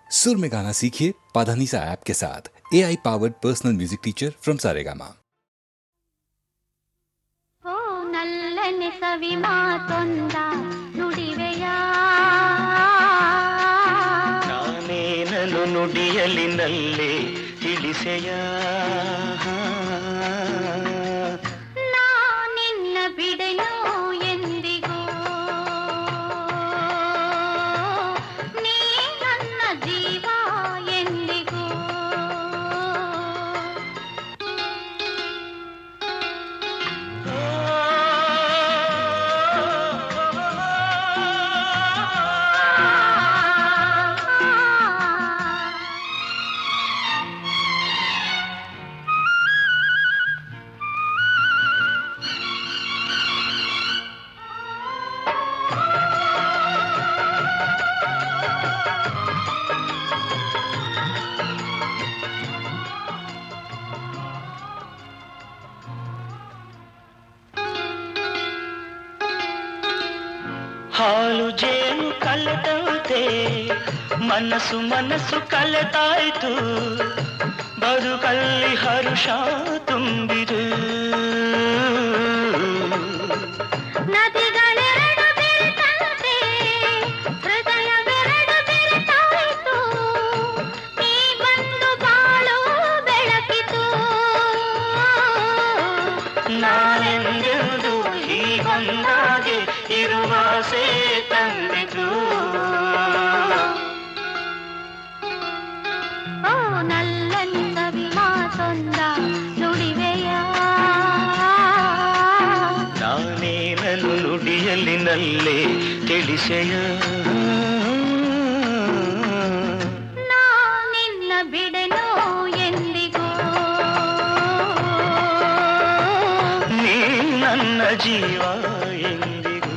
सुर में गाना सीखिए पाधानीसा ऐप के साथ। AI powered personal music teacher from Saregama. ಓ ನಲ್ಲನೆ ಸವಿ ಮಾತೊಂದ ನುಡಿವೆಯ ನಾನೇನನು ನುಡಿಯಲಿ ನಲ್ಲೆ ತಿಳಿಸೆಯ ನಾ ನಿನ್ನ ಬಿಡೆನು ಎಂದಿಗೂ ನೀ ನನ್ನ ಜೀವ ಎಂದಿಗೂ ಹಾಲು ಜೇನು ಕಲೆದಂತೆ ಮನಸ್ಸು ಮನಸ್ಸು ಕಲೆತಾಯ್ತು ಬದುಕಲ್ಲಿ ಹರುಷ ತುಂಬಿರು ನದಿಗಳೆರಡು ಬೆರೆತಂತೆ ಹೃದಯವೆರಡು ಬೆರೆತಾಯಿತು ನೀ ಬಂದು ಬಾಳು ಬೆಳಕಿತು ನಾನೆಂದೆಂದು ಹೀಗೊಂದಾಗೆ ಇರುವಾಸೆ ತಂದಿತು ಓ ನಲ್ಲನೆ ಸವಿ ಮಾತೊಂದ ನುಡಿವೆಯ ನಾನೇನನು ನುಡಿಯಲಿ ನಲ್ಲೆ ತಿಳಿಸೆಯ ನಾ ನಿನ್ನ ಬಿಡೆನು ಎಂದಿಗೂ ನೀ ನನ್ನ ಜೀವ ಎಂದಿಗೂ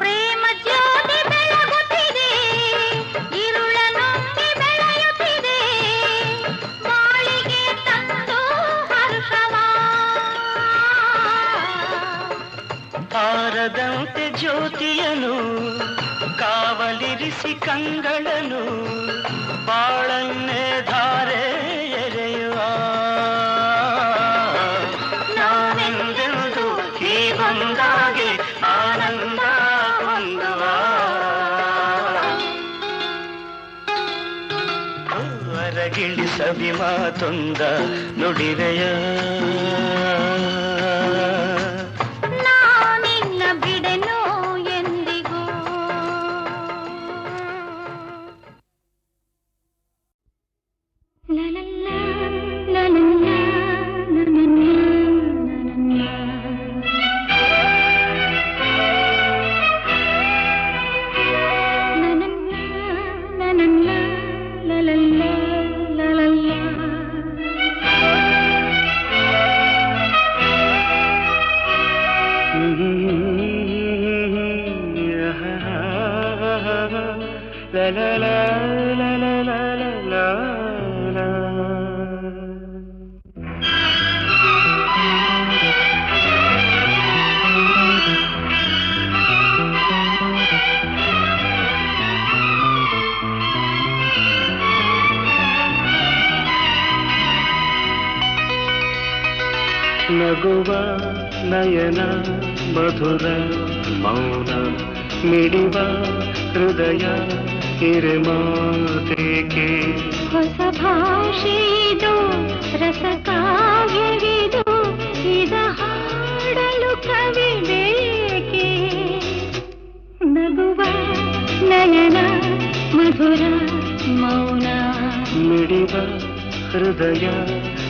ಪ್ರೇಮ ಜ್ಯೋತಿ ಬೆಳಗುತ್ತಿದೆ ಇರುಳ ನುಂಗಿ ಬೆಳೆಯುತ್ತಿದೆ ಬಾಳಿಗೆ ತಂದು ಹರ್ಷವ ತಾರದಂತೆ ಜ್ಯೋತಿಯನು ಕಾವಲಿರಿಸಿ ಕಂಗಳನು ಬಾಳನ್ನೇ ಧಾರೆ ಎರೆಯುವ ನಾನೆಂದೆಂದು ಹೀಗೊಂದಾಗೆ ಆನಂದ ಹೊಂದುವ ಹೊರಗಿಳಿ ಸವಿ ಮಾತೊಂದ ನುಡಿರೆಯ ನಾ ನಿನ್ನ ಬಿಡೆನು ಎಂದಿಗೂ ಲಲಲ್ಲ, ಲಲಲ್ಲ, ಲಲಲ್ಲ, ಲಲಲ್ಲ, ಲಲಲ್ಲ, ಲಲಲ್ಲ. la la la la la la la la. ನಗುವ ನಯನ ಮಧುರ ಮೌನ ಮಿಡಿವ ಹೃದಯ ಹಿರಿಮಾತೇಕೆ ಹೊಸ ಭಾಷೆದು ರಸ ಕಾವ್ಯವಿದು ಇದ ಹಾಡಲು ಕವಿ ಬೇಕೆ ನಗುವ ನಯನ ಮಧುರ ಮೌನ ಮಿಡಿವ ಹೃದಯ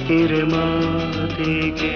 ಹಿರಿಮಾತೇಕೆ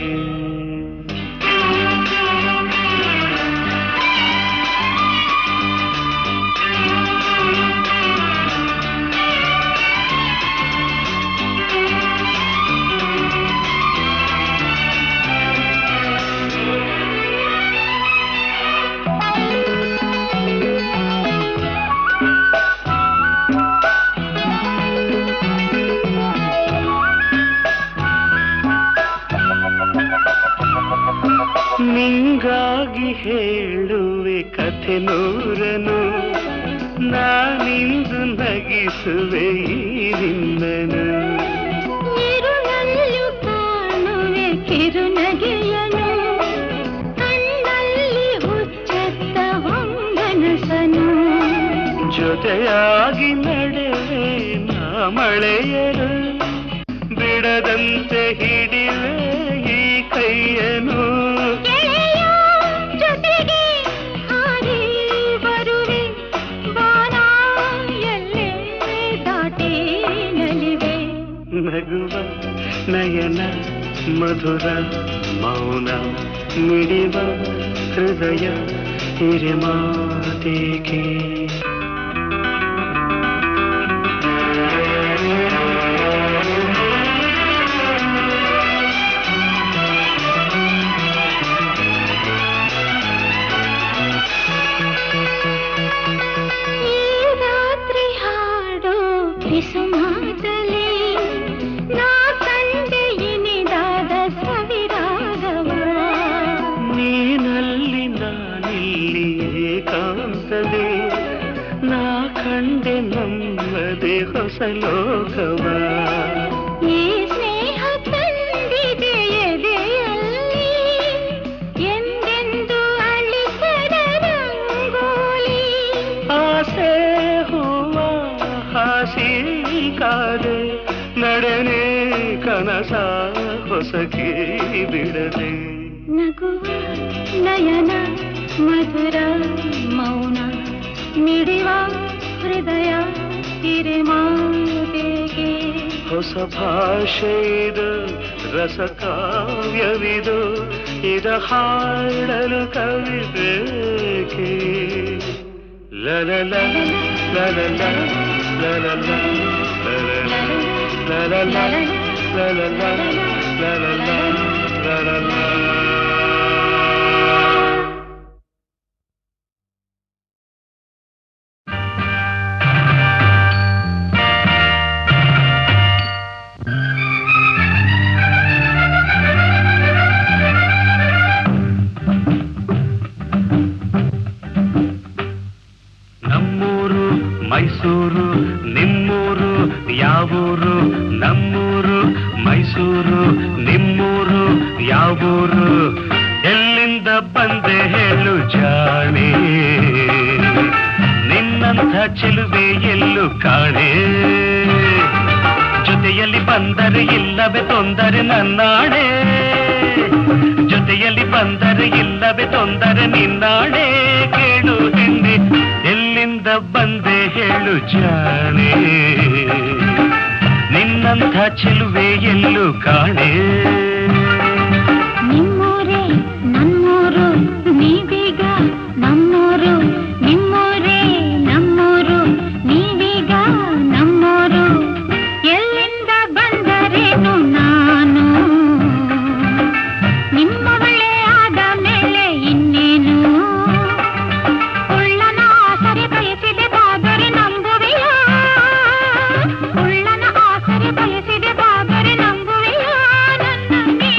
ನಿಂಗಾಗಿ ಹೇಳುವೆ ಕಥೆ ನೂರನು, ನಾನಿಂದು ನಗಿಸುವೆ ಈ ನಿನ್ನನು. ಇರುಳಲ್ಲೂ ಕಾಣುವೆ ಕಿರುನಗೆಯನು, ಕಣ್ಣಲ್ಲಿ ಹುಚ್ಚೆತ್ತ ಹೊಂಗನಸನು. ಜೊತೆಯಾಗಿ ನಡೆವೆ ನಾ ಮಳೆಯರು, ಬಿಡದಂತೆ ಹಿಡಿವೆ ಈ ಕೈಯನು. ಗೆಳೆಯ ಜೊತೆಗೆ ಹಾರಿ ಬರುವೆ, ಬಾನ ಎಲ್ಲೇ ದಾಟಿ ನಲಿವೆ. ನಗುವ ನಯನ ಮಧುರ ಮೌನ, ಮಿಡಿವ ಹೃದಯ ಹಿರಿಮಾತೇಕೆ. ಸುಮಾತಲಿ ನಾ ಕಂಡೆ ಇನಿದಾದ ಸವಿರಾಗವ. ನೀನಲ್ಲಿ ನಾನಿಲ್ಲಿ ಏಕಾಂತವೇ, ನಾ ಕಂಡೆ ನಮ್ಮದೇ ಹೊಸ ಲೋಕವ. ಈ ಸ್ನೇಹ ತಂದಿದೆ ಎದೆಯಲ್ಲಿ, ಎಂದೆಂದು ಅಳಿಸದ ರಂಗೋಲಿ. ಆಸೆ ಹೂವ ಹಾಸಿ ಕಾದೆ, ನಡೆನೆ ಕನಸ ಹೊಸಕಿ ಬಿಡದೆ. ನಗುವ ನಯನ ಮಧುರ ಮೌನ, ಮಿಡಿವ ಹೃದಯ ಹಿರಿಮಾತೆಗೆ. ಹೊಸ ಭಾಷೆ ಇದು, ರಸ ಕಾವ್ಯವಿದು, ಇದ ಹಾಡಲು ಕವಿಬೇಕೆ. ಲಲಲ ಲಲಲ ಲಲಲ ಲಲಲ ಲಲಲ ಲಲಲ ಲಲಲ ಲಲಲ. ನಮ್ಮೂರು ಮೈಸೂರು ನಿಮ್ಮೂರು ಯಾವೂರು, ನಮ್ಮೂರು ಮೈಸೂರು ನಿಮ್ಮೂರು ಯಾವೂರು, ಎಲ್ಲಿಂದ ಬಂದೆ ಹೇಳು ಜಾಣೆ, ನಿನ್ನಂಥ ಚೆಲುವೆ ಎಲ್ಲೂ ಕಾಣೆ. ಜೊತೆಯಲ್ಲಿ ಬಂದರೆ ಇಲ್ಲವೇ ತೊಂದರೆ ನನ್ನಾಣೆ, ಜೊತೆಯಲ್ಲಿ ಬಂದರೆ ಇಲ್ಲವೇ ತೊಂದರೆ ನಿನ್ನಾಣೆ. ಕೇಳು ಹೆಣ್ಣೆ, ಎಲ್ಲಿಂದ ಬಂದೆ ಹೇಳು ಜಾಣೆ, ನಿನ್ನಂಥ ಚೆಲುವೆ ಎಲ್ಲೂ ಕಾಣೆ. ನಿಮ್ಮೂರೇ ನನ್ನೂರು, ನೀವೀಗ ನಮ್ಮೂರು. ನಿಮ್ಮೂರೇ ನಮ್ಮೂರು, ನೀವೀಗ ನಮ್ಮೂರು. ಎಲ್ಲಿಂದ ಬಂದರೇನು ನಾನು, ನಿಮ್ಮವಳೇ ಆದ ಮೇಲೆ ಇನ್ನೇನು. ಉಳ್ಳನ ಆಸರೆ ಬಯಸಿದೆ ಬಾದರೆ ನಂಬುವೆಯ, ಉಳ್ಳನ ಆಸರೆ ಬಯಸಿದೆ ಬಾದರೆ ನಂಬುವೆಯ. ನನ್ನ ನೀ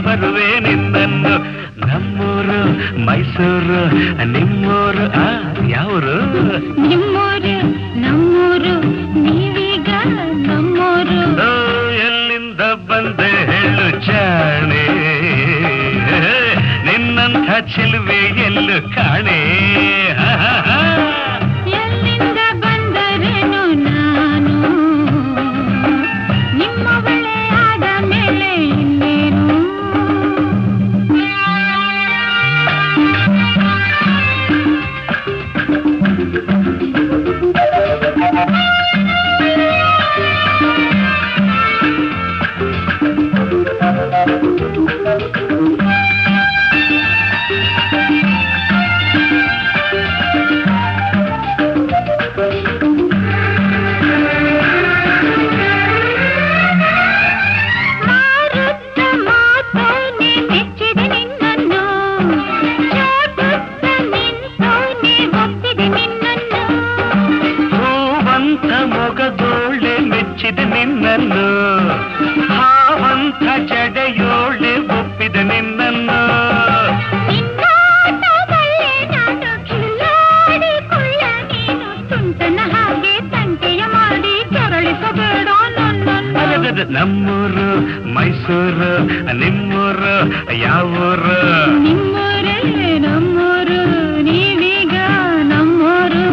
ಬರುವೆ ನಿನ್ನನ್ನು. ನಮ್ಮೂರು ಮೈಸೂರು ನಿಮ್ಮೂರು ಯಾವರು? ನಿಮ್ಮೂರು ನಮ್ಮೂರು ನೀವೀಗ ನಮ್ಮೂರು. ಎಲ್ಲಿಂದ ಬಂದೆ ಹೇಳು ಜಾಣೆ, ನಿನ್ನಂಥ ಚೆಲುವೆ ಎಲ್ಲೂ ಕಾಣೆ. ಎಲ್ಲಿಂದ ಬಂದರೇನು ನಾನು ನಿಮ್ಮವಳೇ ಆದ ಮೇಲೆ ಇನ್ನೇನು. ನಿನ್ನನ್ನು ಹಾವಂತ ಜಡೆಯೋಳೆ ಒಪ್ಪಿದ ನಿನ್ನನ್ನು. ಹಾಗೆ ತಂಟೆಯ ಮಾಡಿ ಕೆರಳಿಸಬೇಡ ನನ್ನನ್ನು. ನಮ್ಮೂರು ಮೈಸೂರು ನಿಮ್ಮೂರು ಯಾವೂರು? ನಿಮ್ಮೂರೇ ನಮ್ಮೂರು ನೀವೀಗ ನಮ್ಮೂರು.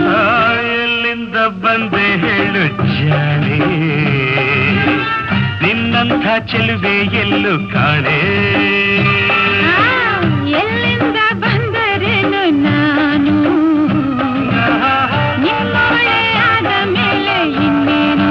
ಎಲ್ಲಿಂದ ಬಂದೆ ಹೇಳು ಜಾಣೆ, ನಿನ್ನಂಥ ಚೆಲುವೆ ಎಲ್ಲೂ ಕಾಣೆ. ಎಲ್ಲಿಂದ ಬಂದರೇನು ನಾನು ನಿಮ್ಮವಳೇ ಆದ ಮೇಲೆ ಇನ್ನೇನು.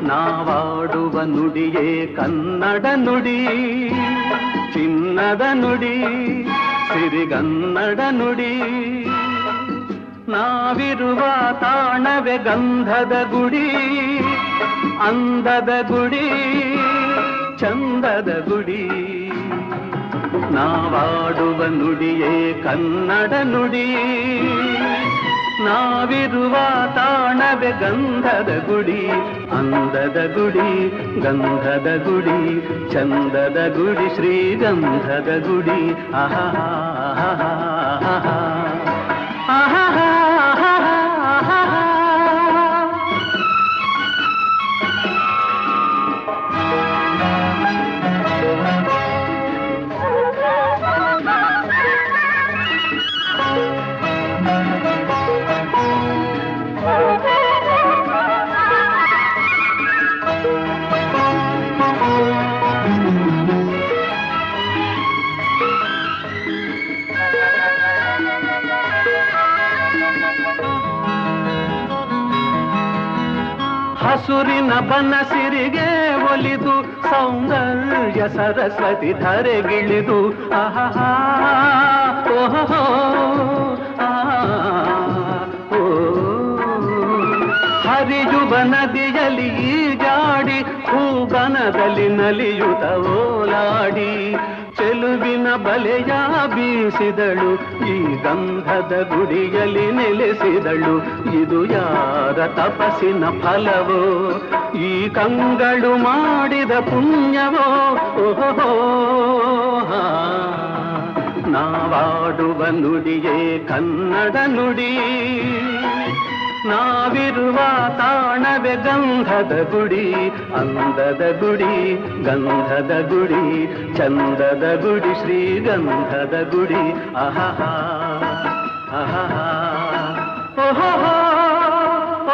ನಾವಾಡುವ ನುಡಿಯೇ ಕನ್ನಡ ನುಡಿ, ಚಿನ್ನದ ನುಡಿ, ಸಿರಿಗನ್ನಡ ನುಡಿ. ನಾವಿರುವ ತಾಣವೇ ಗಂಧದ ಗುಡಿ, ಅಂದದ ಗುಡಿ, ಚಂದದ ಗುಡಿ. ನಾವಾಡುವ ನುಡಿಯೇ ಕನ್ನಡ ನುಡಿ, ನಾವಿರುವ ತಾಣವೇ ಗಂಧದ ಗುಡಿ, ಅಂದದ ಗುಡಿ, ಗಂಧದ ಗುಡಿ, ಚಂದದ ಗುಡಿ, ಶ್ರೀಗಂಧದ ಗುಡಿ. ಆಹಾ ಆಹಾ ಆಹಾ. ಹಸುರಿನ ಬನಸಿರಿಗೆ ಒಲಿದು ಸೌಂದರ್ಯ ಸರಸ್ವತಿ ಧರೆಗಿಳಿದು ಆಹಾ ಓಹೋ ಹರಿಯುವ ನದಿಯಲ್ಲಿ ಈಜಾಡಿ ಹೂಬನದಲ್ಲಿ ನಲಿಯುತ್ತ ಓಲಾಡಿ ಚೆಲುವಿನ ಬಲೆಯ ಬೀಸಿದಳು, ಈ ಗಂಧದ ಗುಡಿಯಲ್ಲಿ ನೆಲೆಸಿದಳು. ಇದು ಯಾರ ತಪಸ್ಸಿನ ಫಲವೋ, ಈ ಕಂಗಳು ಮಾಡಿದ ಪುಣ್ಯವೋ. ಓಹೋ ನಾವಾಡುವ ನುಡಿಯೇ ಕನ್ನಡ ನುಡಿ, ನಾವಿರುವ ತಾಣವೇ ಗಂಧದ ಗುಡಿ, ಅಂದದ ಗುಡಿ, ಗಂಧದ ಗುಡಿ, ಚಂದದ ಗುಡಿ, ಶ್ರೀಗಂಧದ ಗುಡಿ. ಆಹಾ ಆಹಾ ಓಹೋ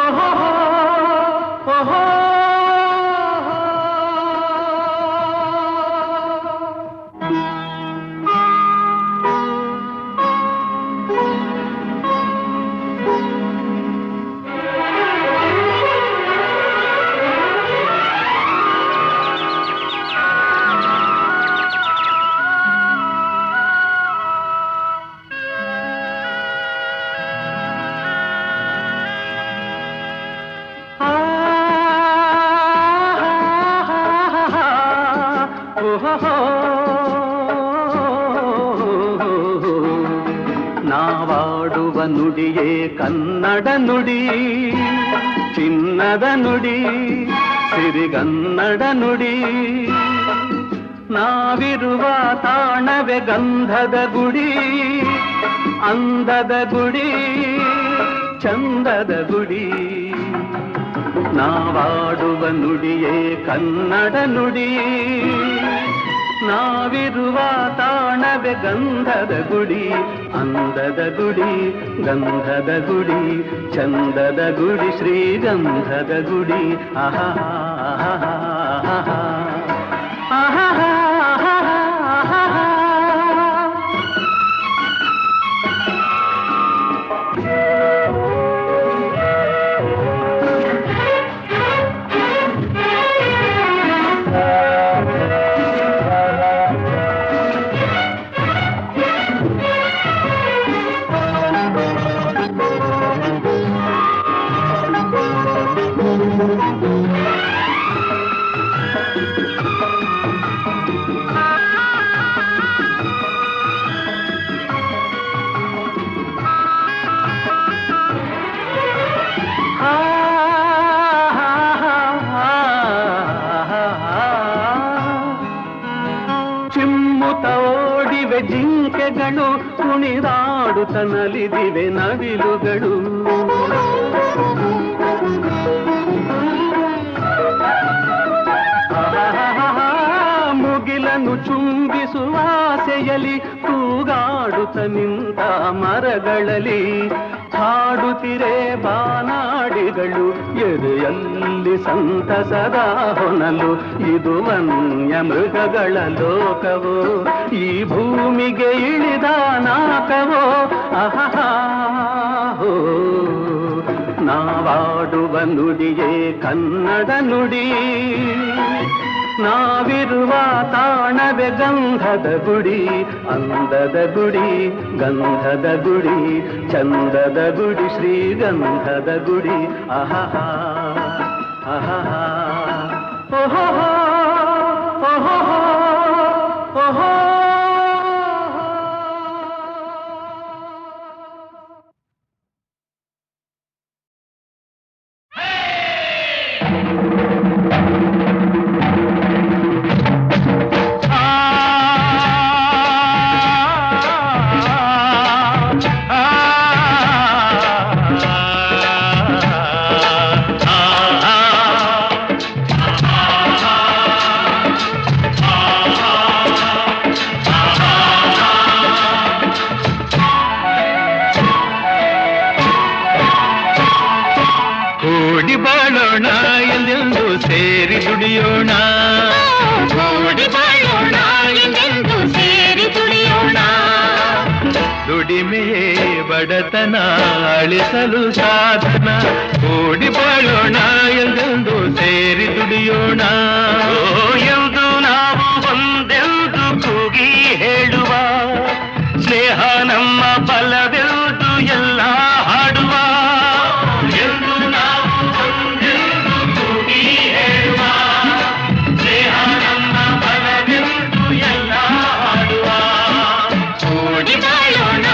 ಓಹೋ ಓಹೋ. ನಾವಾಡುವ ನುಡಿಯೇ ಕನ್ನಡ ನುಡಿ, ಚಿನ್ನದ ನುಡಿ, ಸಿರಿಗನ್ನಡ ನುಡಿ. ನಾವಿರುವ ತಾಣವೇ ಗಂಧದ ಗುಡಿ, ಅಂದದ ಗುಡಿ, ಚಂದದ ಗುಡಿ. ನಾವಾಡುವ ನುಡಿಯೇ ಕನ್ನಡ ನುಡಿ, ನಾವಿರುವ ತಾಣವೇ ಗಂಧದ ಗುಡಿ, ಅಂದದ ಗುಡಿ, ಗಂಧದ ಗುಡಿ, ಚಂದದ ಗುಡಿ, ಶ್ರೀಗಂಧದ ಗುಡಿ. ಆಹಾ ಆಹಾ ಆಹಾ ಆಹಾ ಆಹಾ. ಜಿಂಕೆಗಳು ಕುಣಿದಾಡುತ್ತ ನಲಿದಿವೆ ನವಿಲುಗಳು. ಮುಗಿಲನ್ನು ಚುಂಬಿಸುವ ಆಸೆಯಲ್ಲಿ ತೂಗಾಡುತ್ತ ನಿಂತ ಮರಗಳಲ್ಲಿ ಹಾಡುತ್ತಿರೆ ಬಾನಾಡಿಗಳು. ಎದೆಯಲ್ಲಿ ಸಂತಸದ ಹೊನಲು, ಇದು ವನ್ಯ ಮೃಗಗಳ ಲೋಕವೋ, ಈ ಭೂಮಿಗೆ ಇಳಿದ ನಾಕವೋ. ಆಹಾ ಹೋ, ನಾವಾಡುವ ನುಡಿಯೇ ಕನ್ನಡ ನುಡಿ, ನಾವಿರುವ ತಾಣವೇ ಗಂಧದ ಗುಡಿ, ಅಂದದ ಗುಡಿ, ಗಂಧದ ಗುಡಿ, ಚಂದದ ಗುಡಿ, ಶ್ರೀಗಂಧದ ಗುಡಿ. ಆಹಾ ಆಹಾ ಓಹೋ ಓಹೋ ಓಹೋ. ದುಡಿಯೋಣ, ಕೂಡಿ ಬಾಳೋಣ, ಎಂದೆಂದು ಸೇರಿ ದುಡಿಯೋಣ. ದುಡಿಮೆಯೇ ಬಡತನ ಅಳಿಸಲು ಸಾಧನ, ಕೂಡಿ ಬಾಳೋಣ, ಎಂದೆಂದು ಸೇರಿ ದುಡಿಯೋಣ. ಎಂದು ನಾವು ಒಂದೆಂದು ಕೂಗಿ ಹೇಳುವ, ಸ್ನೇಹ ನಮ್ಮ ಬಲವೆಂದು ಎಲ್ಲ ಹಾಡುವ. ಎಂದು ನಾವು ಒಂದೆಂದು ಕೂಗಿ ಹೇಳುವ, ಸ್ನೇಹ ನಮ್ಮ ಬಲವೆಂದು ಎಲ್ಲ ಹಾಡುವ. ಕೂಡಿ ಬಾಳೋಣ,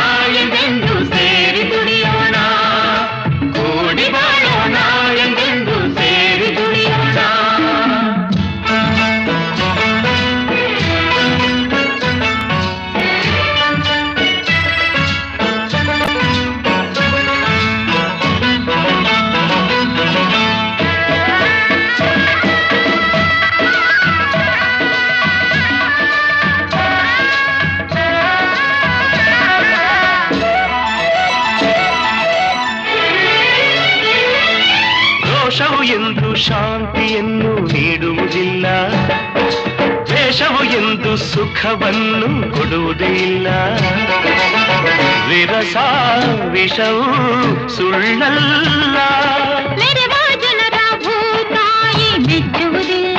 ಎಂದೆಂದು ಸೇರಿ ದುಡಿಯೋಣ, ಕೂಡಿ ಬಾಳೋಣ, ಎಂದೆಂದು ಸೇರಿ ದುಡಿಯೋಣ. ದೋಷವು ಎಂದು ಶಾಂತಿಯನ್ನು ನೀಡುವುದಿಲ್ಲ, ದ್ವೇಷವು ಎಂದು ಸುಖವನ್ನು ಕೊಡುವುದೇ ಇಲ್ಲ. ವಿರಸ ವಿಷವು ಸುಳ್ಳಲ್ಲ, ಮೆರೆವ ಜನರ ಭೂತಾಯಿ ಮೆಚ್ಚುವುದಿಲ್ಲ,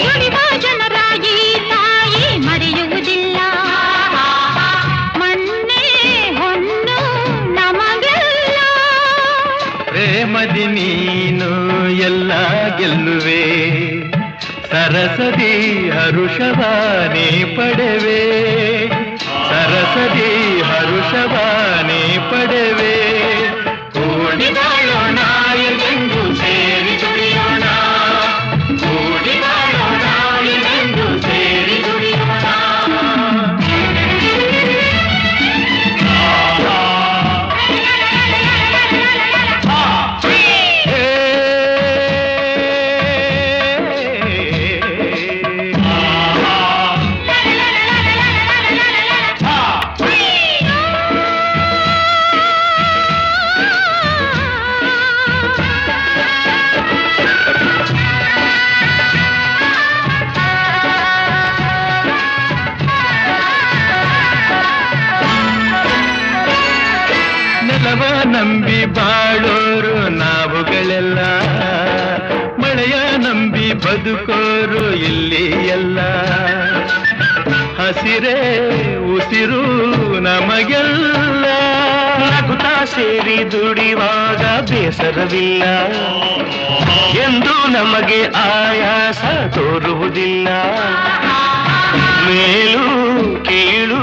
ನುಡಿವ ಜನರ ಈ ತಾಯಿ ಮರೆಯುವುದಿಲ್ಲ. ಮಣ್ಣೆ ಹೊನ್ನು ನಮಗೆಲ್ಲ, ಪ್ರೇಮದಿ ನೀನು ಎಲ್ಲ ಗೆಲ್ಲುವೆ, ಸರಸದಿ ಹರುಷವಾನೇ ಪಡೆವೆ, ಸರಸದಿ ಹರುಷವಾನೇ ನಂಬಿ ಬಾಳೋರು ನಾವುಗಳೆಲ್ಲ, ಮಳೆಯ ನಂಬಿ ಬದುಕೋರು ಇಲ್ಲಿ ಎಲ್ಲ. ಹಸಿರೇ ಉಸಿರು ನಮಗೆಲ್ಲ, ನಗುತ್ತಾ ಸೇರಿ ದುಡಿವಾಗ ಬೇಸರವಿಲ್ಲ, ಎಂದು ನಮಗೆ ಆಯಾಸ ತೋರುವುದಿಲ್ಲ. ಮೇಲು ಕೀಳು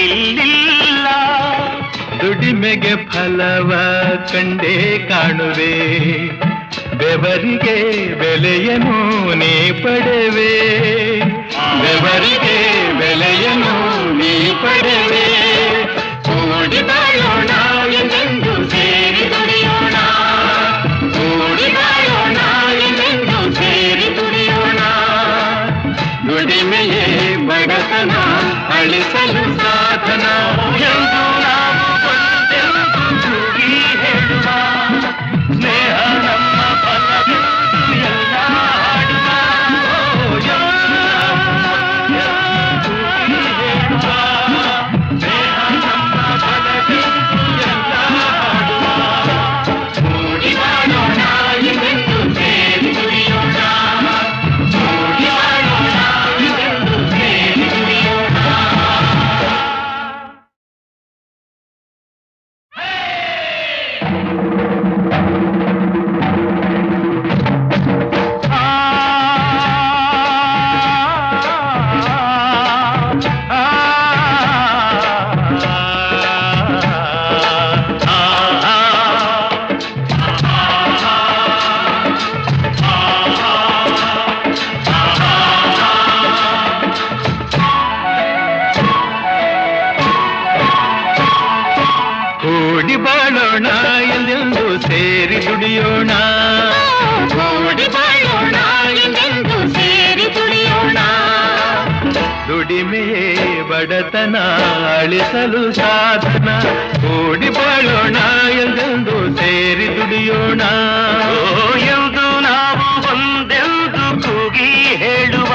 ಇಲ್ಲಿಲ್ಲ, ದುಡಿಮೆಗೆ ಫಲವ ಕಂಡೇ ಕಾಣುವೆ, ಬೆವರಿಗೆ ಬೆಲೆಯನು ನೀ ಪಡೆವೆ, ಬೆವರಿಗೆ ಬೆಲೆಯನು ನೀ ಪಡೆವೆ. ಕೂಡಿ ಬಾಳೋಣ ಎಂದೆಂದು ಸೇರಿ ದುಡಿಯೋಣ, ಕೂಡಿ ಬಾಳೋಣ ಎಂದೆಂದು ಸೇರಿ ದುಡಿಯೋಣ. ದುಡಿಮೆಯೇ ಬಡತನ ಅಳಿಸಲು ಸಾಧನ ಎಂದು ನಾವು ಒಂದೆಂದು ಕೂಗಿ ಹೇಳುವ, ಸ್ನೇಹ ನಮ್ಮ ಫಲವೆಂದು ಎಲ್ಲ ಹಾಡುವ. ಕೂಗಿ ಹೇಳುವ, ಸ್ನೇಹ ನಮ್ಮ ಫಲವೆಂದು ಎಲ್ಲ ಹಾಡುವ. ಕೂಡಿ ಬಾಳೋಣ ಎಂದೆಂದು ಸೇರಿ ದುಡಿಯೋಣ, ಕೂಡಿ ಬಾಳೋಣ ಎಂದೆಂದು ಸೇರಿ ದುಡಿಯೋಣ. ಕೂಡಿ ಬಾಳೋಣ ಎಂದೆಂದು ಸೇರಿ ದುಡಿಯೋಣ, ಕೂಡಿ ಬಾಳೋಣ ಎಂದೆಂದು ಸೇರಿ ದುಡಿಯೋಣ. ದುಡಿಮೆಯೇ ಬಡತನ ಅಳಿಸಲು ಸಾಧನ. ಕೂಡಿ ಬಾಳೋಣ ಎಂದೆಂದು ಸೇರಿ ದುಡಿಯೋಣ, ಎಂದು ನಾವು ಒಂದೆಂದು ಕೂಗಿ ಹೇಳುವ,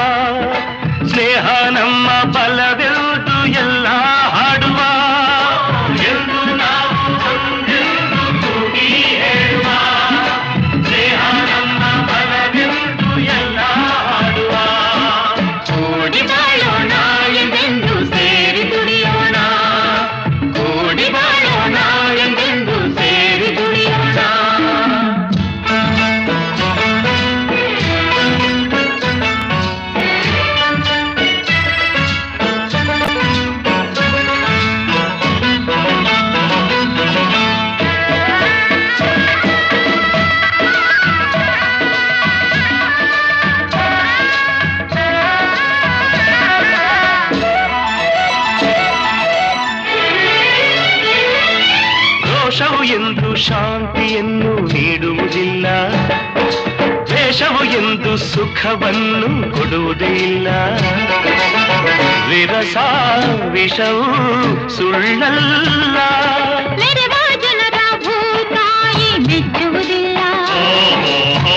ಸ್ನೇಹ ನಮ್ಮ ಫಲವೆಂದು ಎಲ್ಲ ಹಾಡುವ. ಎಂದು ನಾವು ಒಂದೆಂದು ಕೂಗಿ ಹೇಳುವ, ಸ್ನೇಹ ನಮ್ಮ ಫಲವೆಂದು ಎಲ್ಲ ಹಾಡುವ. ಕೂಡಿ ಬಾಳೋಣ ಎಂದೆಂದು ಸೇರಿ ದುಡಿಯೋಣ, ಕೂಡಿ ಬಾಳೋಣ ಎಂದೆಂದು ಸೇರಿ ದುಡಿಯೋಣ. ರೋಷವು ಎಂದು ಶಾಂತಿಯನ್ನು ನೀಡುವುದಿಲ್ಲ, ದ್ವೇಷವು ಎಂದು ಸುಖವನ್ನು ಕೊಡುವುದೇ ಇಲ್ಲ. ವಿರಸ ವಿಷವು ಸುಳ್ಳಲ್ಲ, ಮೆರೆವ ಜನರ ಭೂತಾಯಿ ಮೆಚ್ಚುವುದಿಲ್ಲ,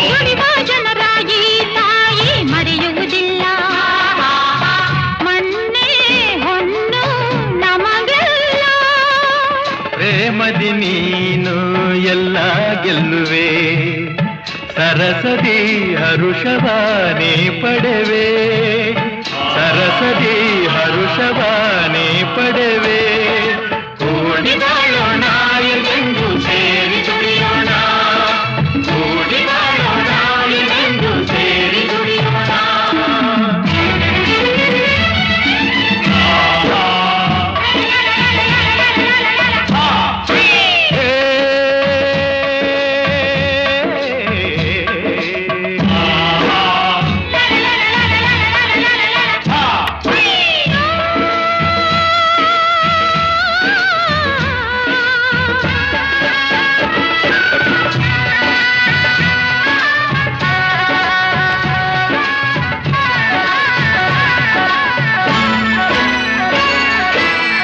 ದುಡಿವ ಜನರ ಈ ತಾಯಿ ಮರೆಯುವುದಿಲ್ಲ. ಮನ್ನೆ ಹೊನ್ನು ನಮಗೆಲ್ಲ, ಪ್ರೇಮದಿ ನೀನು ಎಲ್ಲ ಗೆಲ್ಲುವೆ, ಸರಸದಿ ಹರುಷವಾನೇ ಪಡೆವೆ, ಸರಸದಿ ಹರುಷವಾನೇ ಪಡೆವೆ. ಕೂಡಿ ಬಾಳೋಣ ಎಂದೆಂದು ಸೇರಿ ದುಡಿಯೋಣ, ಕೂಡಿ ಬಾಳೋಣ ಎಂದೆಂದು ಸೇರಿ ದುಡಿಯೋಣ.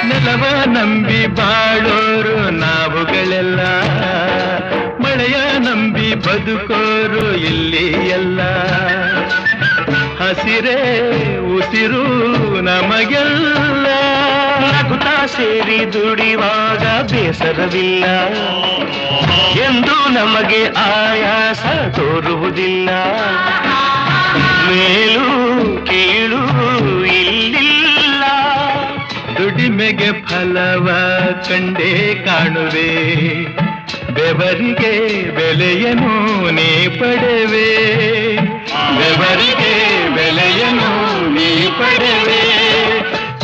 ನೆಲವ ನಂಬಿ ಬಾಳೋರು ನಾವುಗಳೆಲ್ಲ, ಮಳೆಯ ನಂಬಿ ಬದುಕೋರು ಇಲ್ಲಿ ಎಲ್ಲ. ಹಸಿರೇ ಉಸಿರು ನಮಗೆಲ್ಲ, ನಗುತ್ತಾ ಸೇರಿ ದುಡಿವಾಗ ಬೇಸರವಿಲ್ಲ ಎಂದು ನಮಗೆ ಆಯಾಸ ತೋರುವುದಿಲ್ಲ ಮೇಲು ಕೀಳು ಇಲ್ಲಿಲ್ಲ ದುಡಿಮೆಗೆ ಫಲವ ಕಂಡೇ ಕಾಣುವೆ ಬೆವರಿಗೆ ಬೆಲೆಯನು ನೀ ಪಡೆವೆ ಬೆವರಿಗೆ ಬೆಲೆಯನು ನೀ ಪಡೆವೆ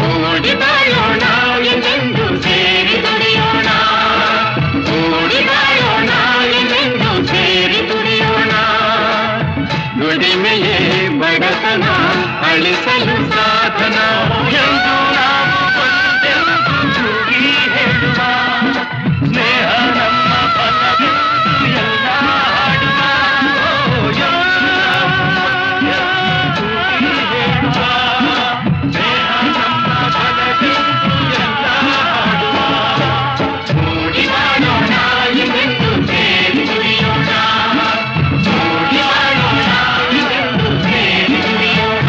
ಕೂಡಿ ಬಾಳೋಣ ಎಂದೆಂದು ಸೇರಿ ದುಡಿಯೋಣ ಕೂಡಿ ಬಾಳೋಣ ಎಂದೆಂದು ಸೇರಿ ದುಡಿಯೋಣ ದುಡಿಮೆಯೇ ಬಡತನ ಅಳಿಸಲು ಸಾಧನ ಎಂದು ನಾವು ಒಂದೆಂದು ಕೂಗಿ ಹೇಳುವ ಸ್ನೇಹ ನಮ್ಮ ಫಲವೆಂದು ಎಲ್ಲ ಹಾಡುವ ಕೂಗಿ ಹೇಳುವ ಸ್ನೇಹ ನಮ್ಮ ಫಲವೆಂದು ಎಲ್ಲ ಹಾಡುವ ಕೂಡಿ ಮಾಡೋಣ ಎಂದೆಂದು ಸೇರಿ ದುಡಿಯೋಣ ಕೂಡಿ ಮಾಡೋಣ ಎಂದೆಂದು ಸೇರಿ ದುಡಿಯೋಣ.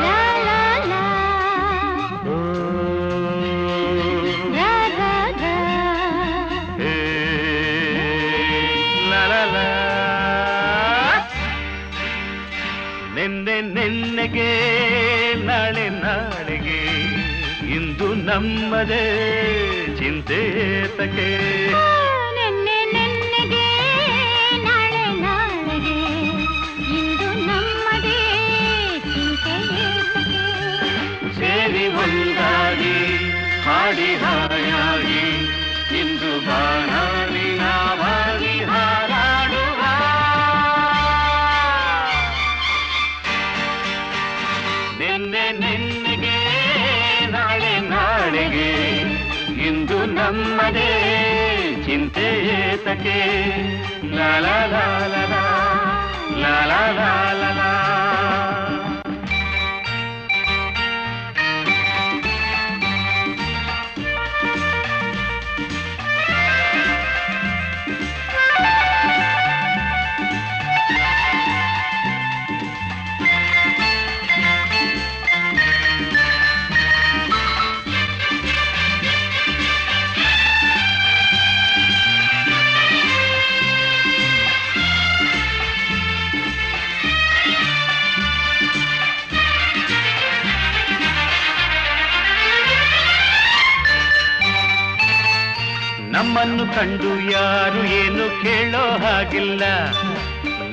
ಲಾ ಲಾ ಲಾ ರಾ ರಾ ರಾ ನಿನ್ನೆ ನಿನ್ನೆಗೆ ನಾಳೆ ನಾಳೆಗೆ ಇಂದು ನಮ್ಮದೇ ಚಿಂತೆ ತಕೆ ನೆನ್ನೆ ನೆನ್ನೆಗೆ ನಾಳೆ ನಾಳೆಗೆ ಇಂದು ನಮ್ಮದೇ ಚಿಂತೆ ಏತಕ್ಕೆ? ಸೇರಿ ಒಂದಾಗಿ ಹಾಡಿ ಹಾಯಾಗಿ ಇಂದು ಬಾನಾಡಿ ನಾವಾಗಿ ಹಾರಾಡುವ ನಿನ್ನೆ ನಿನ್ನೆಗೆ ನಾಳೆ ನಾಳೆಗೆ ಇಂದು ನಮ್ಮದೇ ಚಿಂತೆ ಏತಕ್ಕೆ ಲಾ ಲಾ ಲಾ ಲಾ ಲಾ ಲಾ ಲಾ ಲಾ ಲಾ ಲಾ. ನಮ್ಮನ್ನು ಕಂಡು ಯಾರು ಏನು ಕೇಳೋ ಹಾಗಿಲ್ಲ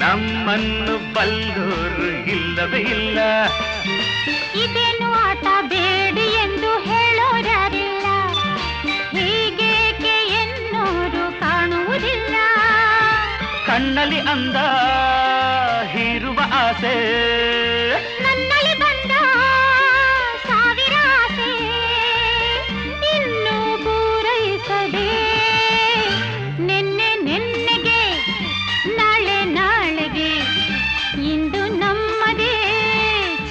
ನಮ್ಮನ್ನು ಬಲ್ಲೋರು ಇಲ್ಲವೇ ಇಲ್ಲ ಇದೇನು ಆಟ ಬೇಡಿ ಎಂದು ಹೇಳೋರ್ಯಾರಿಲ್ಲ ಹೀಗೇಕೆ ಎನ್ನೋರು ಕಾಣುವುದಿಲ್ಲ ಕಣ್ಣಲ್ಲಿ ಅಂದ ಹೀರುವ ಆಸೆ ನನ್ನಲ್ಲಿ ಬಂದ ಸಾವಿರ ಆಸೆ ಇನ್ನೂ ಪೂರೈಸದೆ ನೆನ್ನೆ ನೆನ್ನೆಗೆ ನಾಳೆ ನಾಳೆಗೆ ಇಂದು ನಮ್ಮದೇ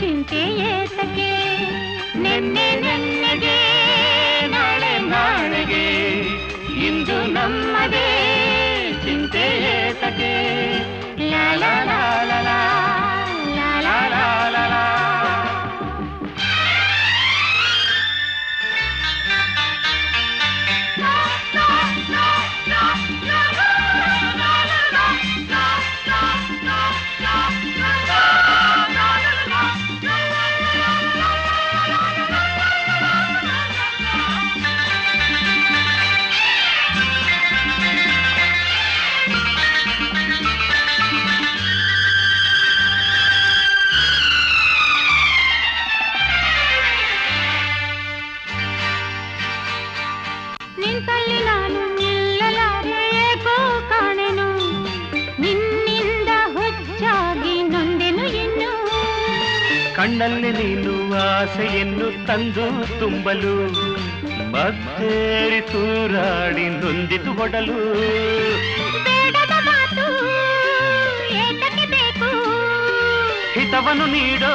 ಚಿಂತೆ ಏತಕ್ಕೆ ನೆನ್ನೆ ನೆನ್ನೆಗೆ ನಾಳೆ ನಾಳೆಗೆ ಇಂದು ನಮ್ಮದೇ ಚಿಂತೆ ಏತಕ್ಕೆ ಲಾ ಲಾ ಲಾ ಲಾ ಲಾ ಲಾ ಲಾ ಲಾ ಲಾ ಲಾ. ನಿಂತಲ್ಲಿ ನಾನು ನಿಲ್ಲಲಾರೆ ಏಕೋ ಕಾಣೆನು ನಿನ್ನಿಂದ ಹುಚ್ಚಾಗಿ ನೊಂದೆನು ಇನ್ನು ಕಣ್ಣಲ್ಲಿ ನೀನು ಆಸೆಯನ್ನು ತಂದು ತುಂಬಲು ಮತ್ತೇರಿ ತೂರಾಡಿ ನೊಂದಿತು ಒಡಲು ಬೇಡದ ಮಾತು ಏತಕ್ಕೆ ಬೇಕು ಹಿತವನ್ನು ನೀಡೋ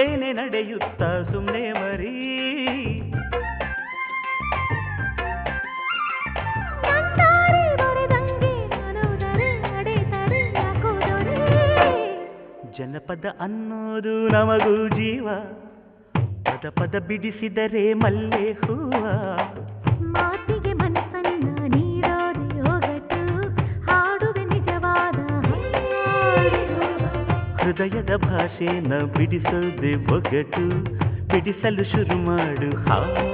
ಏನೇ ನಡೆಯುತ್ತ ಸುಮ್ಮನೆ ಮರಿ ನಂದಾರಿ ಬರೆದಂಗೆ ನಾನೋದರೆ ನಡೆದರೆ ಯಾಕೋ ದೊರೆ. ಜನಪದ ಅನ್ನೋದು ನಮಗೂ ಜೀವ ಪದ ಪದ ಬಿಡಿಸಿದರೆ ಮಲ್ಲೆ ಹೂವ ಮಾತಿಗೆ ಮನಸ್ಸನ್ನ ನೀಡೋದೆ ಒಗಟು ಹಾಡುವೆ ನಿಜವಾದ ಹಾಡು. ಹೃದಯದ ಭಾಷೆನ ಬಿಡಿಸೋದೆ ಒಗಟು ಬಿಡಿಸಲು ಶುರು ಮಾಡು ಹಾಡು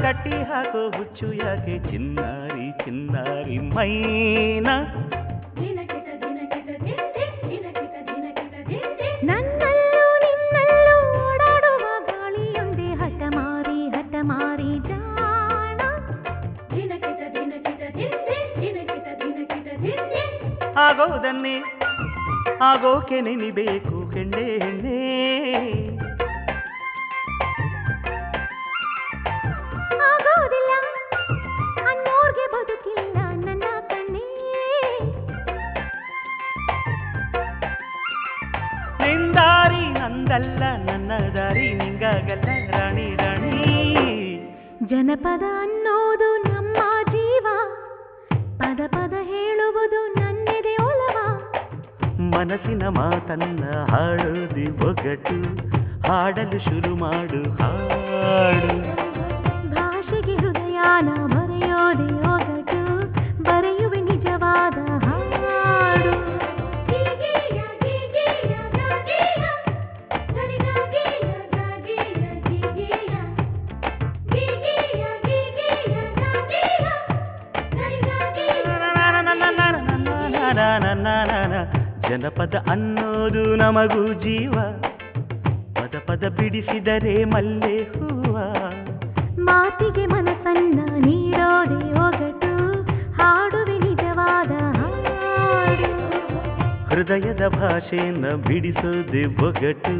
ಕಟ್ಟಿ ಹಾಕೋ ಹುಚ್ಚು ಯಾಕೆ ಚಿನ್ನಾರಿ ಚಿನ್ನಾರಿ ಮೈನ ನನ್ನಲ್ಲೂ ನಿನ್ನಲ್ಲೂ ಓಡಾಡುವ ಗಾಳಿಯೊಂದೇ ಹಠಮಾರಿ ಹಠಮಾರಿ ಜಾಣ. ಆಗೋದನ್ನೇ ಆಗೋಕೆ ನೆನಿಬೇಕು ಹೆಣ್ಣೆ ಹೆಣ್ಣೆ ಆಗೋದಿಲ್ಲ ಅನ್ನೋರ್ಗೆ ಬದುಕಿಲ್ಲ ನನ್ನ ಕಣ್ಣೇ. ನಿಂದಾರಿ ನಂದಲ್ಲ ನನ್ನ ದಾರಿ ನಿಂಗಾಗಲ್ಲ ರಾಣಿ ರಾಣಿ. ಜನಪದ ಅನ್ನೋದು ನಮ್ಮ ಜೀವ ಪದ ಪದ ಹೇಳುವುದು ನನ್ನೆದೆ ಒಲವ. ಮನಸ್ಸಿನ ಮಾತನ್ನ ಹಾಡೋದಿ ಒಗಟು ಹಾಡಲು ಶುರು ಮಾಡು ಹಾಡು ಭಾಷೆಗೆ ಹೃದಯನ ಬರೆಯೋದೆ ಒಗಟು ಬರೆಯುವೆ ನಿಜವಾದ ಹಾಡು. ಜನಪದ ಅನ್ನೋದು ನಮಗೂ ಜೀವ ಪದ ಪದ ಬಿಡಿಸಿದರೆ ಮಲ್ಲೆ ಹೂವ ಮಾತಿಗೆ ಮನಸ್ಸನ್ನ ನೀಡೋದೆ ಒಗಟು ಹಾಡುವೆ ನಿಜವಾದ ಹಾಡು. ಹೃದಯದ ಭಾಷೆನ ಬಿಡಿಸೋದೆ ಒಗಟು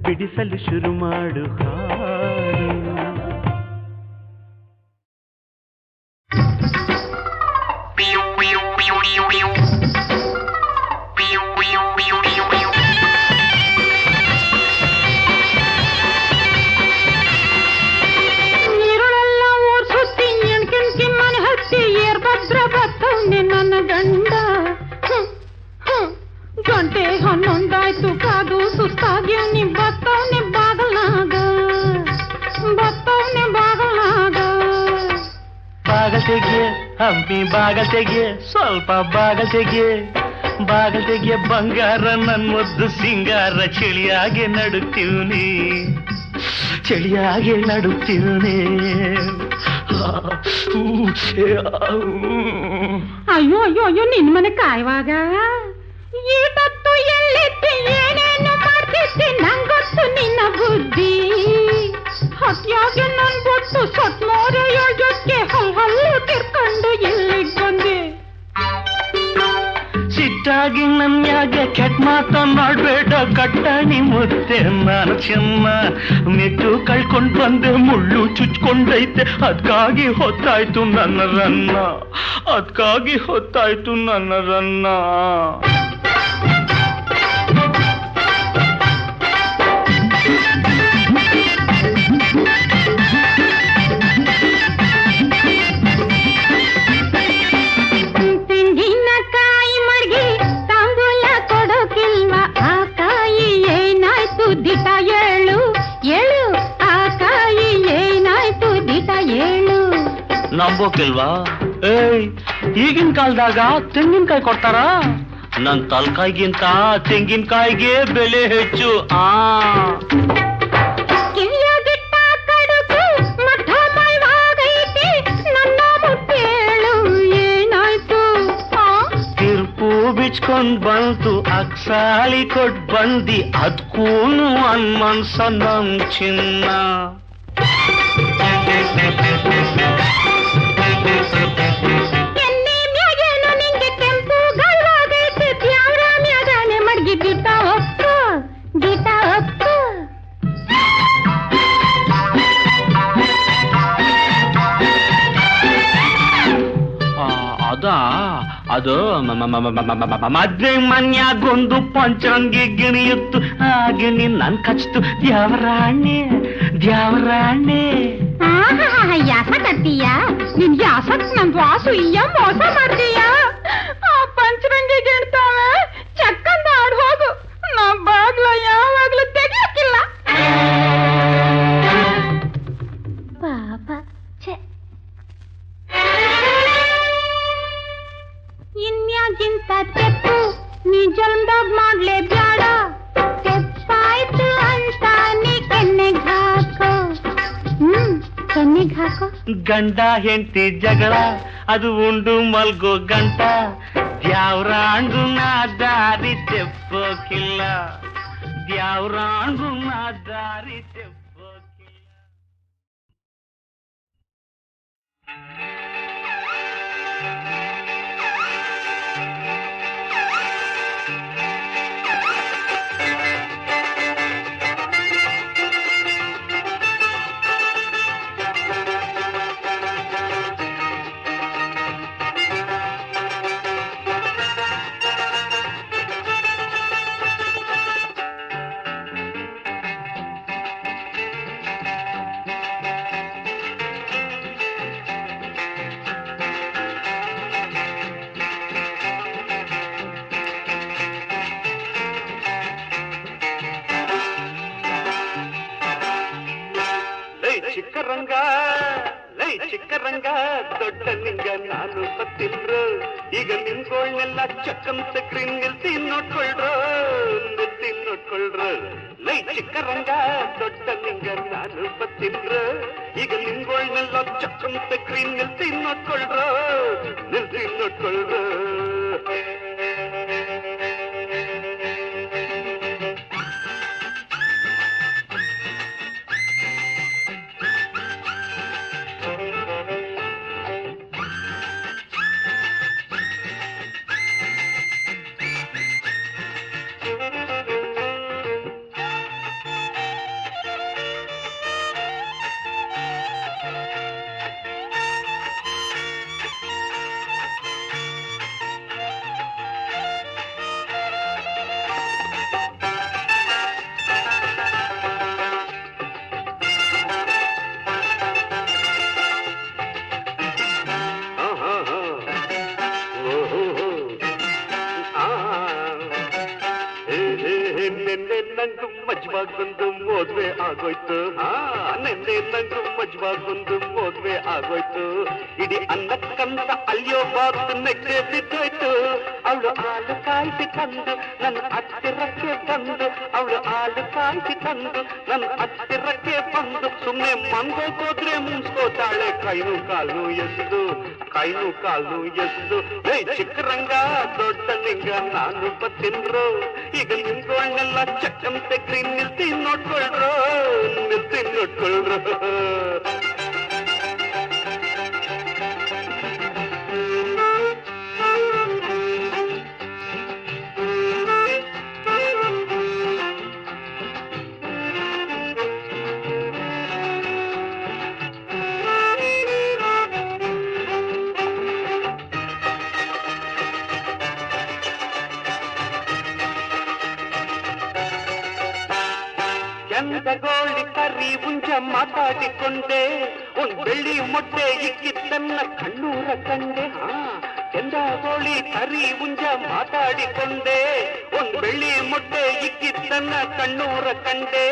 ಬಿಡಿಸಲು ಶುರು ಮಾಡು ಹಾಡು ನನ್ನ ಗಂಡ ಗಂಟೆ 11 ಕಾದು ಸುಸ್ತಾಗಿ ನೀ ಬತ್ತವನೆ ಬಾಗಲಾಗ ಬಾಗತೆಗೆ ಹಂಪಿ ಬಾಗತೆಗೆ ಸ್ವಲ್ಪ ಬಾಗತೆಗೆ ಬಂಗಾರ ನನ್ ಮುದ್ದು ಸಿಂಗಾರ ಚಳಿಯಾಗೆ ನಡುತ್ತೀವ್ನಿ ಅಯ್ಯೋ ಅಯ್ಯೋ ಅಯ್ಯೋ ನಿನ್ ಮನೆ ಕಾಯುವಾಗ ಈಟತ್ತು ಎಲ್ಲಿದ್ದಿ ಏನೇನು ಮಾಡ್ತಿದ್ದಿ ನಂಗೊತ್ತು ನಿನ್ನ ಬುದ್ಧಿ ಹತ್ಯಾಗೆ ನನ್ ಬಿಟ್ಟು ಸತ್ಮೋರು 7 ಜೊತೆ ಹಲ್ಲು ತಿರ್ಕೊಂಡು ಇಲ್ಲಿಗೆ ಬಂದೆ ಸಿಟ್ಟಾಗಿ ನನ್ಯಾಗೆ ಕೆಟ್ಟ ಮಾತನಾಡ್ಬೇಡ ಕಟ್ಟಣಿ ಮುತ್ತೆ ನಾನು ಚೆನ್ನ ಮೆಟ್ಟು ಕಳ್ಕೊಂಡ್ ಬಂದೆ ಮುಳ್ಳು ಚುಚ್ಕೊಂಡೈತೆ ಅದಕ್ಕಾಗಿ ಹೊತ್ತಾಯ್ತು ನನ್ನ ರನ್ನ ನಂಬೋಕಿಲ್ವಾ ಏಯ್ ಈಗಿನ ಕಾಲದಾಗ ತೆಂಗಿನಕಾಯಿ ಕೊಡ್ತಾರ ನನ್ ತಲ್ಕಾಯಿಗಿಂತ ತೆಂಗಿನಕಾಯಿಗೆ ಬೆಲೆ ಹೆಚ್ಚು ಕರ್ಕೊಂಡ್ ಬಂತು ಅಕ್ಸಾಳಿ ಕೊಟ್ ಬಂದಿ ಅದ್ಕೂನು ಅನ್ಮನ್ಸ ನಮ್ ಚಿನ್ನ ಎಣ್ಣೆ ಮ್ಯಾಗೇನು ನಿಂಗೆ ಕೆಂಪು ಗಲ್ವಾಗೈತೆ ದ್ಯಾವ್ರ ಮ್ಯಾಗಾನೆ ಮಡ್ಗಿ ಗಿಟ ಒಪ್ಪು ಗಿಟ ಒಪ್ಪು ಅದು ಮದ್ವೆ ಮನ್ಯಾಗೊಂದು ಪಂಚರಂಗಿ ಗಿಣಿಯಿತ್ತು ಆ ಗಿಣಿ ನನ್ ಕಚ್ತು ದ್ಯಾವರಾಣೆ ದ್ಯಾವರಾಣೆ ಯಾಸ ಕತ್ತೀಯ ನಿನ್ ಯಾಸಕ್ ನನ್ ವಾಸು ಇಯ್ಯ ಮೋಸ ಮಾಡ್ತೀಯ ಆ ಪಂಚರಂಗಿ ಗಿಡ್ತಾವೆ ಚಕ್ಕಂದ ಆಡ್ ಹೋಗು ನಾ ಬಾಗ್ಲ ಯಾವಾಗ್ಲೂ ತೆಗಿಯಕ್ಕಿಲ್ಲ ಪಾಪ ಛೆ ಇನ್ಯಾಗಿಂತ ತೆಪ್ಪು ನೀ ಜನ್ಮದಾಗ ಮಾಡ್ಲೇ ಬ್ಯಾಡ ತೆಪ್ಪಾಯ್ತು ಅಂತ ನೀ ಕೆನ್ನೆಗ್ ಹಾಕೋ ಕೆನ್ನೆಗ್ ಹಾಕೋ ಗಂಡ ಹೆಂಡತಿ ಜಗಳ ಅದು ಉಂಡು ಮಲ್ಗೋ ಗಂಟ ದ್ಯಾವ್ರಾಂಡು ನಾ ದಾರಿ ತೆಪ್ಪೋಕಿಲ್ಲ ದ್ಯಾವ್ರಾಂಡು ನಾ ದಾರಿ ತೆಪ್ಪೋಕಿಲ್ಲ ಚಿಕ್ಕರಂಗ ಲೈ ಚಿಕ್ಕರಂಗ ದೊಡ್ಡ ನಿಂಗ ನಾನು ಬತ್ತಿಲ್ರು ಈಗ ನಿಮ್ಗೋಳ್ನೆಲ್ಲ ಚಕ್ಕಂತ ಕ್ರೀನ್ ನಿಲ್ಸಿ ನೋಡ್ಕೊಳ್ರು ಲೈ ಚಿಕ್ಕರಂಗ ದೊಡ್ಡ ನಿಂಗ ನಾನು ಬತ್ತಿಲ್ರು ಈಗ ನಿಮ್ಗೋಳ್ನೆಲ್ಲ ಚಕ್ಕಂತ ಕ್ರೀನ್ ನಿಲ್ಸಿ ನೋಡ್ಕೊಳ್ರು ನಂಗು ಮಜ್ವಾಗೊಂದು ಮದ್ವೆ ಆಗೋಯ್ತು ನೆನ್ನೆ ನಂಗು ಮಜ್ವಾಗೊಂದು ಮದ್ವೆ ಆಗೋಯ್ತು ಇಡೀ ಅನ್ನಕ್ಕಂತ ಅಲ್ಲಿಯೋ ಬಾಕ್ಸ್ ನೆಕ್ಕೆ ಬಿದ್ದೋಯ್ತು ಅವಳು ಹಾಲು ಕಾಯಿಸಿ ತಂದು ನನ್ನ ಹತ್ತಿರಕ್ಕೆ ಬಂದು ಅವಳು ಹಾಲು ಕಾಯಿಸಿ ತಂದು ನನ್ನ ಹತ್ತಿರಕ್ಕೆ ಬಂದು ಸುಮ್ಮನೆ ಮಂಗೋಕೋದ್ರೆ ಮುನ್ಸ್ಕೋತಾಳೆ ಕೈನು ಕಾಲು ಎಸ್ದು ಚಿಕ್ಕರಂಗ ದೊಡ್ಡ ನಿಂಗ ನಾನು ಬತ್ತಿನ್ರು ಈಗ ನಿಮ್ಗೋಳ್ನೆಲ್ಲ ಚಕ್ಕಂತೆ ಕ್ರೀನ್ ನಿಲ್ತಿ ನೋಡ್ಕೊಳ್ರು ಚಂದಗೋಳಿ ಕರಿ ಮುಂಜ ಮಾತಾಡಿಕೊಂಡೆ ಒಂದ್ ಬೆಳ್ಳಿ ಮೊಟ್ಟೆ ಇಕ್ಕಿದ್ದನ್ನ ಕಣ್ಣೂರ ಕಂಡೆ ಚಂದಗೋಳಿ ಕರಿ ಮುಂಜ ಮಾತಾಡಿಕೊಂಡೆ ಒಂದ್ ಬೆಳ್ಳಿ ಮೊಟ್ಟೆ ಇಕ್ಕಿದ್ದನ್ನ ಕಣ್ಣೂರ ಕಂಡೆ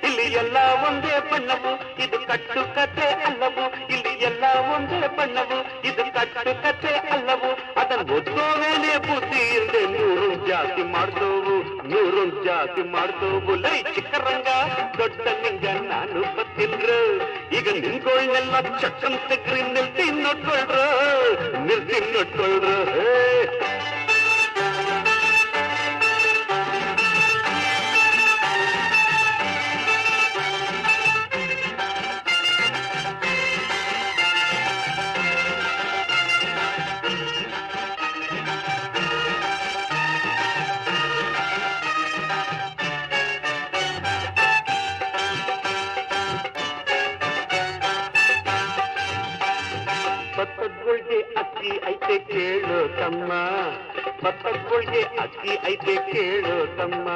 ಇಲ್ಲಿ ಎಲ್ಲ ಒಂದೇ ಬಣ್ಣವು ಇದು ಕಟ್ಟು ಕತೆ ಅಲ್ಲವು ಇಲ್ಲಿ ಎಲ್ಲ ಒಂದೇ ಬಣ್ಣವು ಇದು ಕಟ್ಟು ಕತೆ ಅಲ್ಲವು ಅದನ್ನ ಓದ್ಕೋವೇನೆ ಬುದ್ಧಿ ಇಲ್ಲದೆ ನೂರು ಜಾತಿ ಮಾಡ್ದೋವು ಲೈ ಚಿಕ್ಕರಂಗ ದೊಡ್ಡ ನಿಂಗ ನಾನು ಬತ್ತಿನ್ರು ಈಗ ನಿನ್ಗೋಳ್ನೆಲ್ಲ ಚಕ್ಕಂತೆ ಗ್ರೀನ್ ನಿಲ್ತಿ ನೋಡ್ಕೊಳ್ರು ತಮ್ಮ ಭತ್ತಗಳಿಗೆ ಅಕ್ಕಿ ಐತೆ ಕೇಳೋ ತಮ್ಮ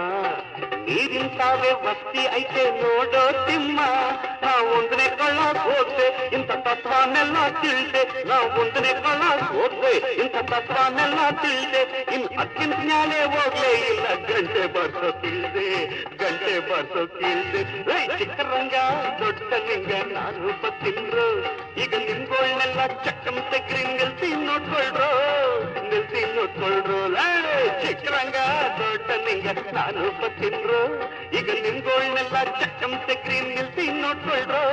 ನೀರಿನ ತಾವೇ ವಸ್ತಿ ಐತೆ ನೋಡೋ ತಿಮ್ಮ ನಾವು ಒಂದನೇ ಕೊಳ್ಳಾಕ್ ಹೋಗ್ದೆ ಇಂಥ ತತ್ವನೆಲ್ಲ ತಿಳಿದೆ ನಾವು ಒಂದನೇ ಕೊಳ್ಳಾಕ್ ಹೋಗ್ದೆ ಇಂಥ ತತ್ವನೆಲ್ಲ ತಿಳಿದೆ ಇನ್ನು ಅಕ್ಕಿನ ಜ್ಞಾನೇ ಹೋಗ್ಲೇ ಇಲ್ಲ ಗಂಟೆ ಬರ್ಸೋ ಕೀಳ್ದೆ ಚಿಕ್ಕರಂಗ ದೊಡ್ಡ ನಿಂಗ ನಾನು ಬತ್ತಿನ್ರು ಈಗ ನಿಮ್ಗಳನ್ನೆಲ್ಲ ಚಕ್ಕಂ ತೆಗ್ರಿ ನಿಲ್ಸಿ ನೋಡ್ಕೊಳ್ರು ಚಿಕ್ಕರಂಗ ದೊಡ್ಡ ನಿಂಗ ನಾನು ಬತ್ತಿನ್ರು ಈಗ ನಿಮ್ಗಳನ್ನೆಲ್ಲ ಚಕ್ಕಂ ತೆಗ್ರಿ ನಿಲ್ಸಿ ನೋಡ್ಕೊಳ್ರು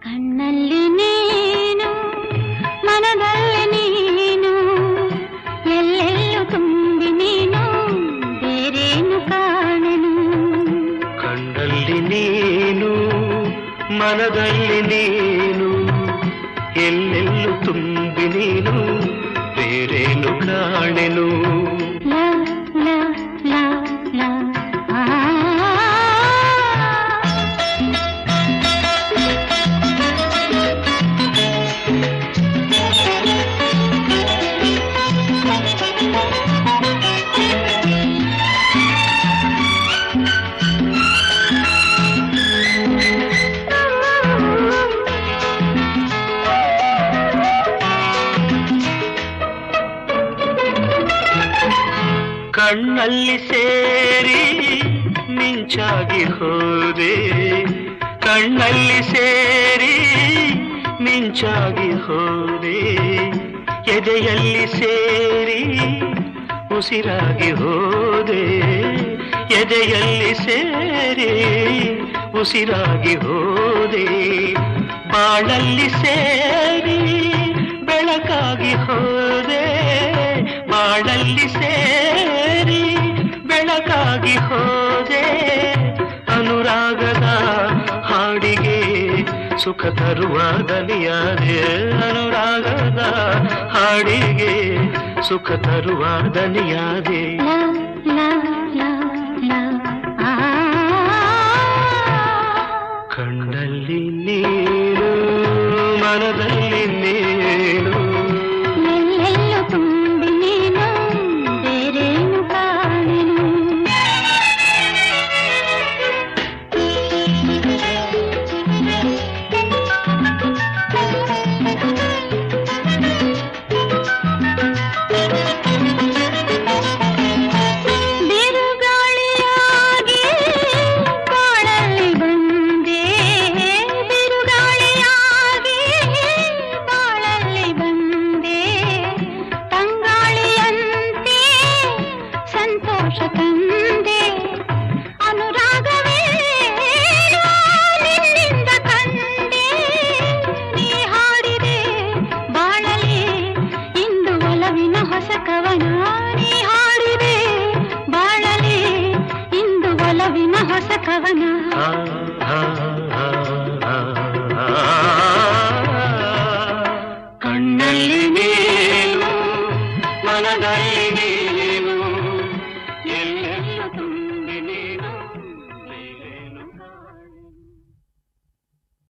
ಕಣ್ಣಲ್ಲಿ ನೀನು ಮನದಲ್ಲಿ ನೀನು ಎಲ್ಲೆಲ್ಲೂ ತುಂಬಿ ನೀನು ಬೇರೇನು ಕಾಣೆನು ಕಣ್ಣಲ್ಲಿ ನೀನು ಮನದಲ್ಲಿ ನೀನು ಎಲ್ಲೆಲ್ಲೂ ತುಂಬಿ ನೀನು ಬೇರೇನು ಕಾಣೆನು ಲಾ ಲಾ ಲಾ ಲಾ ಕಣ್ಣಲ್ಲಿ ಸೇರಿ ಮಿಂಚಾಗಿ ಹೋದೆ ಕಣ್ಣಲ್ಲಿ ಸೇರಿ ಮಿಂಚಾಗಿ ಹೋದೆ ಎದೆಯಲ್ಲಿ ಸೇರಿ ಉಸಿರಾಗಿ ಹೋದೆ ಎದೆಯಲ್ಲಿ ಸೇರಿ ಉಸಿರಾಗಿ ಹೋದೆ ಬಾಳಲ್ಲಿ ಸೇರಿ ಬೆಳಕಾಗಿ ಹೋದೆ ಬಾಳಲ್ಲಿ ಸೇರಿ ಬೆಳಕಾಗಿ ಹೋದೆ ಅನುರಾಗದ ಹಾಡಿಗೆ ಸುಖ ತರುವ ದನಿಯಾದೆ ಅನುರಾಗದ ಹಾಡಿಗೆ ಸುಖ ತರುವ ದನಿಯಾದೆ ಕಣ್ಣಲ್ಲಿ ನೀನು ಮನದಲ್ಲಿ ನೀನು